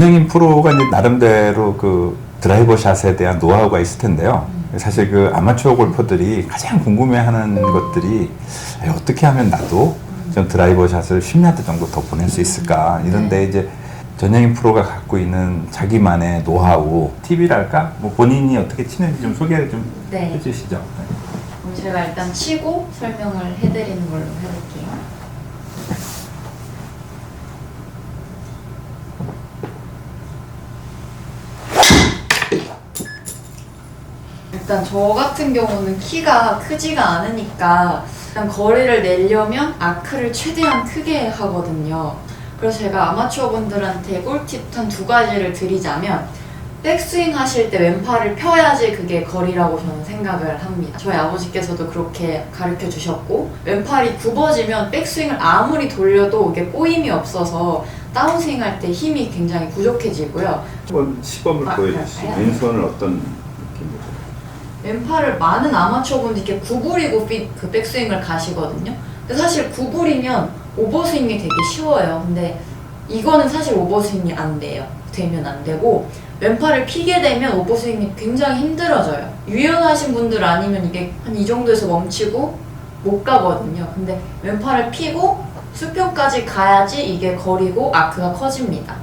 전영인 프로가 이제 나름대로 그 드라이버 샷에 대한 노하우가 있을 텐데요. 사실 그 아마추어 골퍼들이 가장 궁금해하는 것들이 어떻게 하면 나도 좀 드라이버 샷을 10야드 정도 더 보낼 수 있을까 이런데 이제 전영인 프로가 갖고 있는 자기만의 노하우, 팁이랄까? 뭐 본인이 어떻게 치는지 좀 소개를 좀 네. 해주시죠. 그럼 제가 일단 치고 설명을 해드리는 걸로 해볼게요. 일단 저 같은 경우는 키가 크지가 않으니까 일단 거리를 내려면 아크를 최대한 크게 하거든요. 그래서 제가 아마추어 분들한테 꿀팁 한 2가지를 드리자면 백스윙 하실 때 왼팔을 펴야지 그게 거리라고 저는 생각을 합니다. 저희 아버지께서도 그렇게 가르쳐 주셨고, 왼팔이 굽어지면 백스윙을 아무리 돌려도 이게 꼬임이 없어서 다운스윙 할 때 힘이 굉장히 부족해지고요. 한번 시범을 보여주시죠. 그럴까요? 왼손을 어떤 느낌으로? 왼팔을 많은 아마추어 분들이 이렇게 구부리고 그 백스윙을 가시거든요. 근데 사실 구부리면 오버스윙이 되게 쉬워요. 근데 이거는 사실 오버스윙이 안 돼요. 되면 안 되고, 왼팔을 피게 되면 오버스윙이 굉장히 힘들어져요. 유연하신 분들 아니면 이게 한 이 정도에서 멈추고 못 가거든요. 근데 왼팔을 피고 수평까지 가야지 이게 거리고 아크가 커집니다.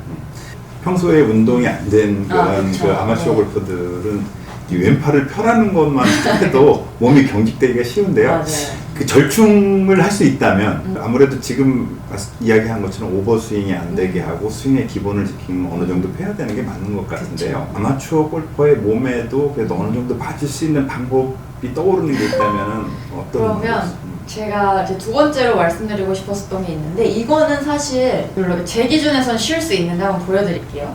평소에 운동이 안 된 그런 그쵸. 그 아마추어 네. 골퍼들은 이 왼팔을 펴라는 것만 해도 몸이 경직되기가 쉬운데요. 맞아요. 그 절충을 할 수 있다면 아무래도 지금 이야기한 것처럼 오버스윙이 안 되게 하고 스윙의 기본을 지키면 어느 정도 펴야 되는 게 맞는 것 같은데요. 그쵸. 아마추어 골퍼의 몸에도 그래도 어느 정도 맞을 수 있는 방법이 떠오르는 게 있다면 어떤 그러면 제가 이제 2번째로 말씀드리고 싶었던 게 있는데, 이거는 사실 별로 제 기준에선 쉴 수 있는데 한번 보여드릴게요.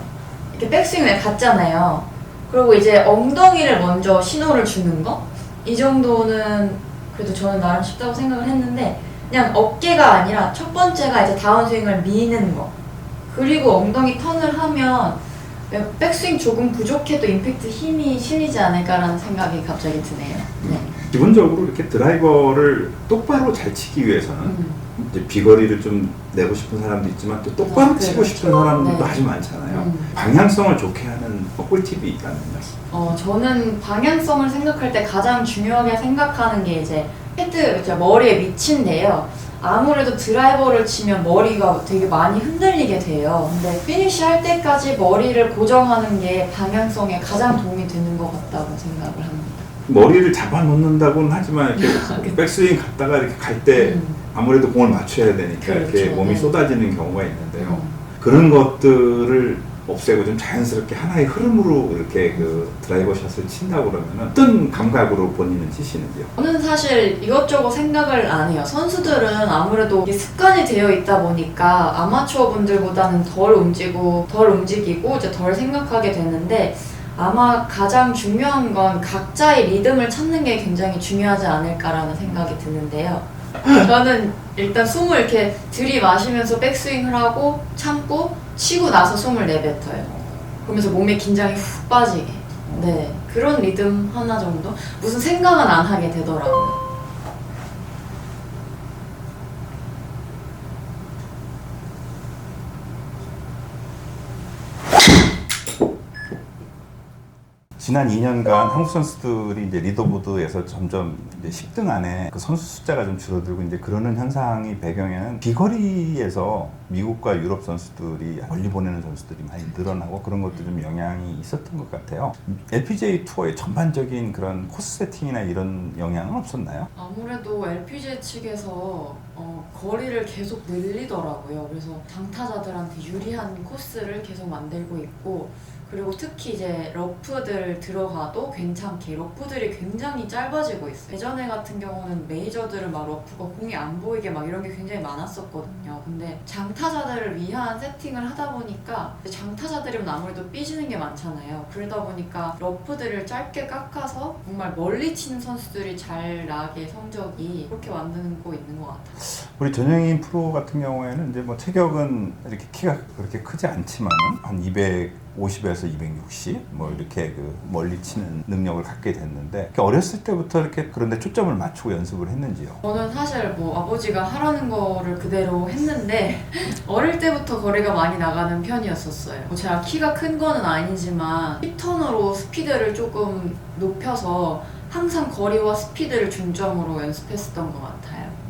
이렇게 백스윙을 갔잖아요. 그리고 이제 엉덩이를 먼저 신호를 주는 거? 이 정도는 그래도 저는 나름 쉽다고 생각을 했는데, 그냥 어깨가 아니라 첫 번째가 이제 다운스윙을 미는 거, 그리고 엉덩이 턴을 하면 백스윙 조금 부족해도 임팩트 힘이 실리지 않을까라는 생각이 갑자기 드네요. 네. 기본적으로 이렇게 드라이버를 똑바로 잘 치기 위해서는 이제 비거리를 좀 내고 싶은 사람도 있지만 또 똑바로 치고 그렇죠. 싶은 사람들도 네. 아주 많잖아요. 방향성을 좋게 하는 꿀팁이 있다면요. 저는 방향성을 생각할 때 가장 중요하게 생각하는 게 이제 헤드, 머리의 위치인데요. 아무래도 드라이버를 치면 머리가 되게 많이 흔들리게 돼요. 근데 피니시 할 때까지 머리를 고정하는 게 방향성에 가장 도움이 되는 것 같다고 생각을 합니다. 머리를 잡아놓는다고는 하지만 이렇게 백스윙 갔다가 이렇게 갈 때 아무래도 공을 맞춰야 되니까 이렇게 그렇죠. 몸이 네. 쏟아지는 경우가 있는데요. 그런 것들을 없애고 좀 자연스럽게 하나의 흐름으로 이렇게 그 드라이버 샷을 친다고 그러면 어떤 감각으로 본인은 치시는지요? 저는 사실 이것저것 생각을 안 해요. 선수들은 아무래도 이게 습관이 되어 있다 보니까 아마추어 분들보다는 덜 움직이고 이제 덜 생각하게 되는데, 아마 가장 중요한 건 각자의 리듬을 찾는 게 굉장히 중요하지 않을까라는 생각이 드는데요. 저는 일단 숨을 이렇게 들이마시면서 백스윙을 하고 참고 치고 나서 숨을 내뱉어요. 그러면서 몸에 긴장이 훅 빠지게. 네, 그런 리듬 하나 정도? 무슨 생각은 안 하게 되더라고요. 지난 2년간 한국 선수들이 이제 리더보드에서 점점 이제 10등 안에 그 선수 숫자가 좀 줄어들고 이제 그러는 현상이 배경에는 비거리에서 미국과 유럽 선수들이 멀리 보내는 선수들이 많이 늘어나고 그런 것도 좀 영향이 있었던 것 같아요. LPGA 투어의 전반적인 그런 코스 세팅이나 이런 영향은 없었나요? 아무래도 LPGA 측에서 거리를 계속 늘리더라고요. 그래서 장타자들한테 유리한 코스를 계속 만들고 있고, 그리고 특히 이제 러프들 들어가도 괜찮게 러프들이 굉장히 짧아지고 있어요. 예전에 같은 경우는 메이저들은 막 러프가 공이 안 보이게 막 이런 게 굉장히 많았었거든요. 근데 장타자들을 위한 세팅을 하다 보니까 장타자들이면 아무래도 삐지는 게 많잖아요. 그러다 보니까 러프들을 짧게 깎아서 정말 멀리 치는 선수들이 잘 나게 성적이 그렇게 만드는 거 있는 것 같아요. 우리 전영인 프로 같은 경우에는 이제 뭐 체격은 이렇게 키가 그렇게 크지 않지만은 한 250에서 260 뭐 이렇게 그 멀리 치는 능력을 갖게 됐는데 어렸을 때부터 이렇게 그런데 초점을 맞추고 연습을 했는지요? 저는 사실 뭐 아버지가 하라는 거를 그대로 했는데 어릴 때부터 거리가 많이 나가는 편이었었어요. 제가 키가 큰 거는 아니지만 힙턴으로 스피드를 조금 높여서 항상 거리와 스피드를 중점으로 연습했었던 것 같아요.